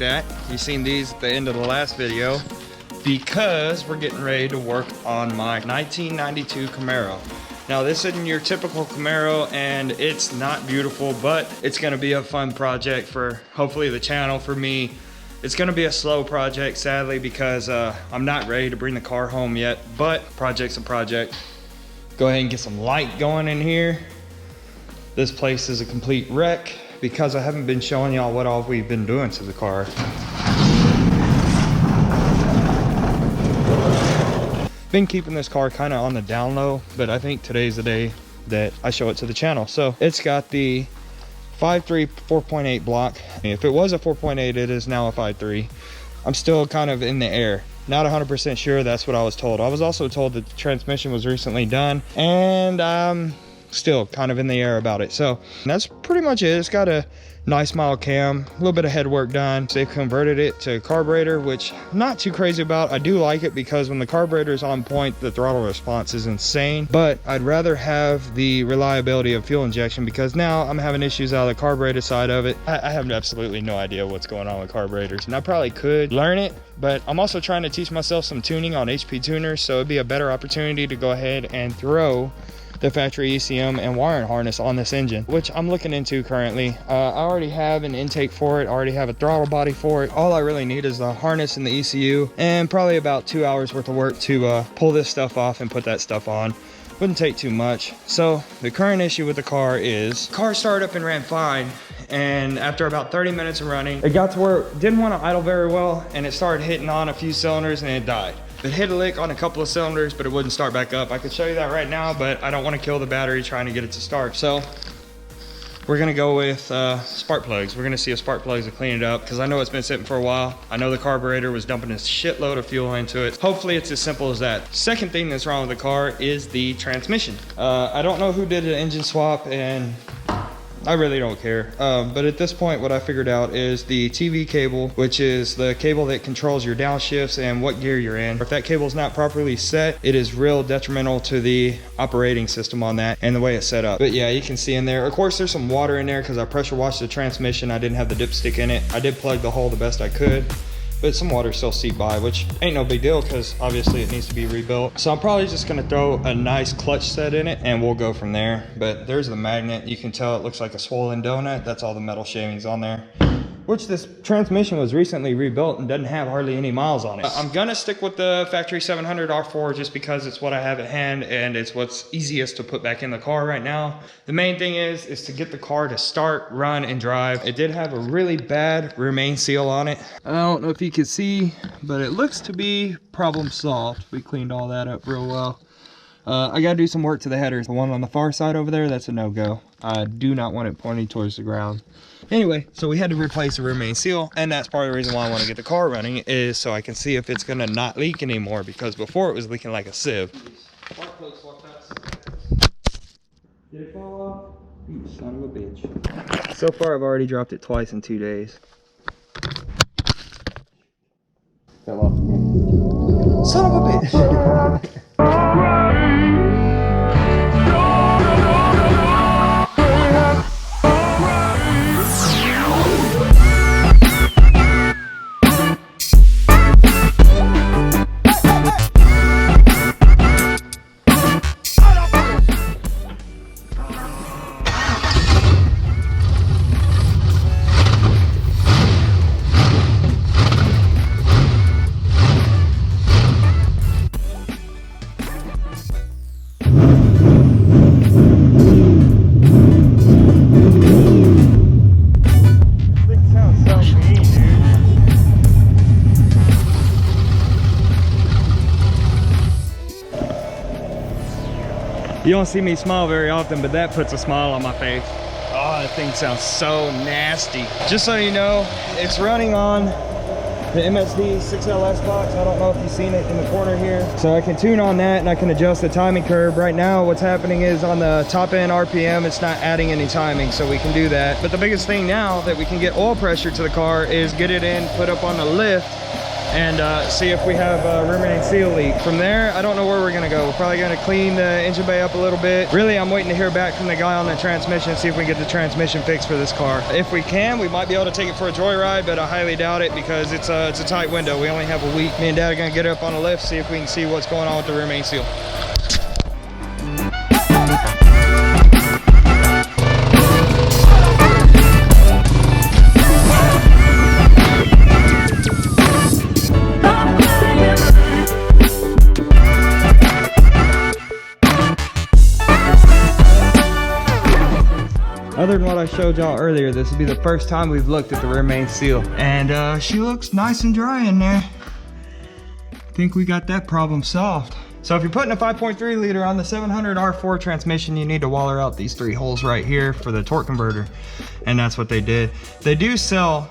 that. You've seen these at the end of the last video because we're getting ready to work on my 1992 Camaro. Now this isn't your typical Camaro and it's not beautiful, but it's gonna be a fun project for hopefully the channel. For me, it's gonna be a slow project, sadly, because I'm not ready to bring the car home yet, but project's a project. Go ahead and get some light going in here. This place is a complete wreck because I haven't been showing y'all what all we've been doing to the car. Been keeping this car kind of on the down low, but I think today's the day that I show it to the channel. So it's got the 5.3 4.8 block. If it was a 4.8, it is now a 5.3. I'm still kind of in the air. Not 100% sure, that's what I was told. I was also told that the transmission was recently done, and I'm still kind of in the air about it. So that's pretty much it. It's got a nice mild cam, a little bit of head work done. They've converted it to carburetor, which I'm not too crazy about. I do like it because when the carburetor is on point, the throttle response is insane, but I'd rather have the reliability of fuel injection because now I'm having issues out of the carburetor side of it. I have absolutely no idea what's going on with carburetors, and I probably could learn it, but I'm also trying to teach myself some tuning on HP tuners, so it'd be a better opportunity to go ahead and throw the factory ECM and wiring harness on this engine, which I'm looking into currently. I already have an intake for it, I already have a throttle body for it. All I really need is the harness and the ECU, and probably about 2 hours worth of work to pull this stuff off and put that stuff on. Wouldn't take too much. So the current issue with the car is, car started up and ran fine, and after about 30 minutes of running, it got to where it didn't want to idle very well, and it started hitting on a few cylinders and it died. It hit a lick on a couple of cylinders, but it wouldn't start back up. I could show you that right now, but I don't want to kill the battery trying to get it to start. So we're gonna go with spark plugs. We're gonna see if spark plugs will clean it up, because I know it's been sitting for a while. I know the carburetor was dumping a shitload of fuel into it. Hopefully it's as simple as that. Second thing that's wrong with the car is the transmission. I don't know who did an engine swap, and I really don't care. But at this point, what I figured out is the TV cable, which is the cable that controls your downshifts and what gear you're in. If that cable is not properly set, it is real detrimental to the operating system on that and the way it's set up. But yeah, you can see in there, of course, there's some water in there because I pressure washed the transmission. I didn't have the dipstick in it. I did plug the hole the best I could, but some water still seeped by, which ain't no big deal because obviously it needs to be rebuilt. So I'm probably just gonna throw a nice clutch set in it and we'll go from there. But there's the magnet. You can tell it looks like a swollen donut. That's all the metal shavings on there, which this transmission was recently rebuilt and doesn't have hardly any miles on it. I'm gonna stick with the factory 700 R4 just because it's what I have at hand and it's what's easiest to put back in the car right now. The main thing is to get the car to start, run, and drive. It did have a really bad remain seal on it. I don't know if you can see, but it looks to be problem solved. We cleaned all that up real well. I gotta do some work to the headers. The one on the far side over there, that's a no-go. I do not want it pointing towards the ground. Anyway, so we had to replace the remain seal, and that's part of the reason why I want to get the car running, is so I can see if it's gonna not leak anymore, because before it was leaking like a sieve. Did it fall off? You son of a bitch. So far I've already dropped it twice in 2 days. Fell off again. Son of a bitch! You don't see me smile very often, but that puts a smile on my face. Oh, that thing sounds so nasty. Just so you know, it's running on the MSD 6LS box. I don't know if you've seen it in the corner here. So I can tune on that and I can adjust the timing curve. Right now, what's happening is on the top end RPM, it's not adding any timing, so we can do that. But the biggest thing now that we can get oil pressure to the car is get it in, put up on the lift, and see if we have a rear main seal leak. From there, I don't know where we're gonna go. We're probably gonna clean the engine bay up a little bit. Really, I'm waiting to hear back from the guy on the transmission, see if we can get the transmission fixed for this car. If we can, we might be able to take it for a joyride, but I highly doubt it because it's a tight window. We only have a week. Me and Dad are gonna get up on a lift, see if we can see what's going on with the rear main seal. Other than what I showed y'all earlier, this will be the first time we've looked at the rear main seal. And she looks nice and dry in there. I think we got that problem solved. So if you're putting a 5.3 liter on the 700 R4 transmission, you need to waller out these 3 holes right here for the torque converter. And that's what they did. They do sell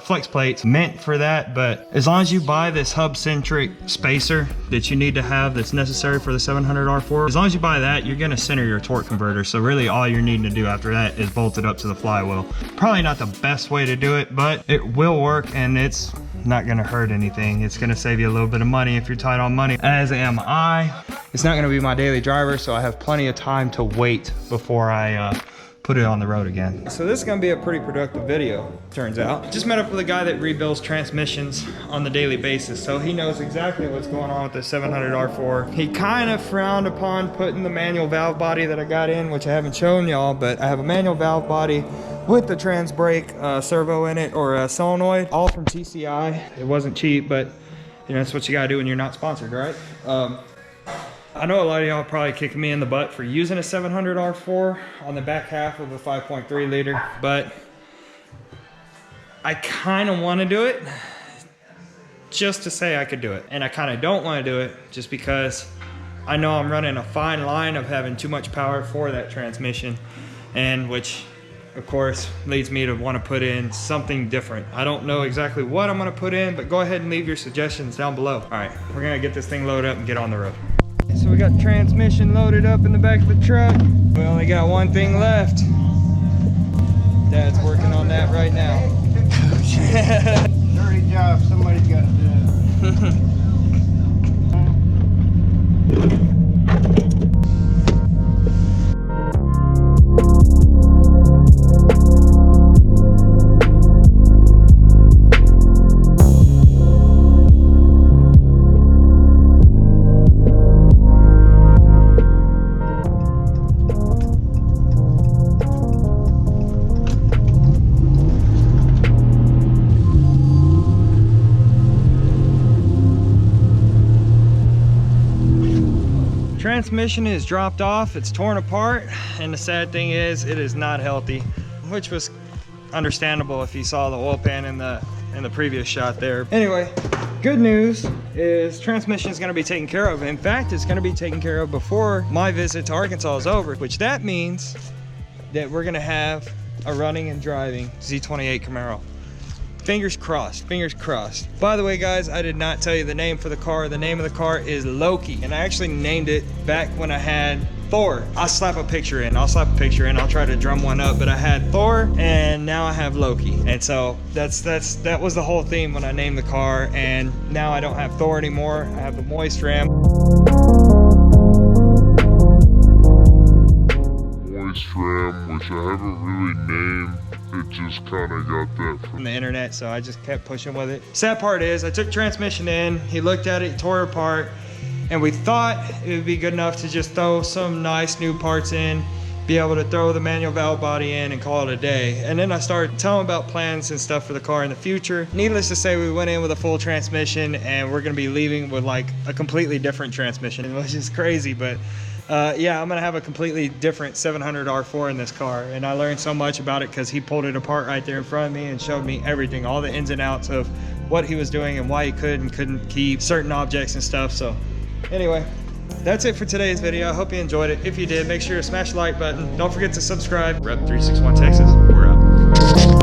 flex plates meant for that, but as long as you buy this hub-centric spacer that you need to have that's necessary for the 700 R4, as long as you buy that, you're gonna center your torque converter. So really all you're needing to do after that is bolt it up to the flywheel. Probably not the best way to do it, but it will work and it's not gonna hurt anything. It's gonna save you a little bit of money if you're tight on money, as am I. It's not gonna be my daily driver, so I have plenty of time to wait before I put it on the road again. So this is gonna be a pretty productive video, turns out. Just met up with a guy that rebuilds transmissions on the daily basis, so he knows exactly what's going on with the 700 R4. He kind of frowned upon putting the manual valve body that I got in, which I haven't shown y'all, but I have a manual valve body with the trans brake servo in it, or a solenoid, all from TCI. It wasn't cheap, but you know, that's what you gotta do when you're not sponsored, right? I know a lot of y'all probably kicking me in the butt for using a 700 R4 on the back half of a 5.3 liter, but I kind of want to do it just to say I could do it. And I kind of don't want to do it just because I know I'm running a fine line of having too much power for that transmission, and which of course leads me to want to put in something different. I don't know exactly what I'm going to put in, but go ahead and leave your suggestions down below. All right, we're going to get this thing loaded up and get on the road. So we got transmission loaded up in the back of the truck. We only got one thing left. Dad's working on that right now. Dirty job, somebody's got to do it. Transmission is dropped off, it's torn apart, and the sad thing is it is not healthy, which was understandable if you saw the oil pan in the previous shot there. Anyway, good news is transmission is going to be taken care of. In fact, it's going to be taken care of before my visit to Arkansas is over, which that means that we're going to have a running and driving Z28 Camaro. Fingers crossed, fingers crossed. By the way, guys, I did not tell you the name for the car. The name of the car is Loki, and I actually named it back when I had Thor. I'll slap a picture in. I'll try to drum one up, but I had Thor and now I have Loki. And so that was the whole theme when I named the car, and now I don't have Thor anymore. I have the Moist Ram. Moist Ram, which I haven't really named. It just kind of got that from the internet, so I just kept pushing with it. Sad part is I took transmission in, he looked at it, tore it apart, and we thought it would be good enough to just throw some nice new parts in, be able to throw the manual valve body in and call it a day. And then I started telling about plans and stuff for the car in the future. Needless to say, we went in with a full transmission, and we're gonna be leaving with like a completely different transmission, which is crazy, but yeah, I'm gonna have a completely different 700 R4 in this car, and I learned so much about it because he pulled it apart right there in front of me and showed me everything, all the ins and outs of what he was doing and why he could and couldn't keep certain objects and stuff. So anyway, that's it for today's video. I hope you enjoyed it. If you did, make sure to smash the like button. Don't forget to subscribe. Rep 361 Texas, we're out.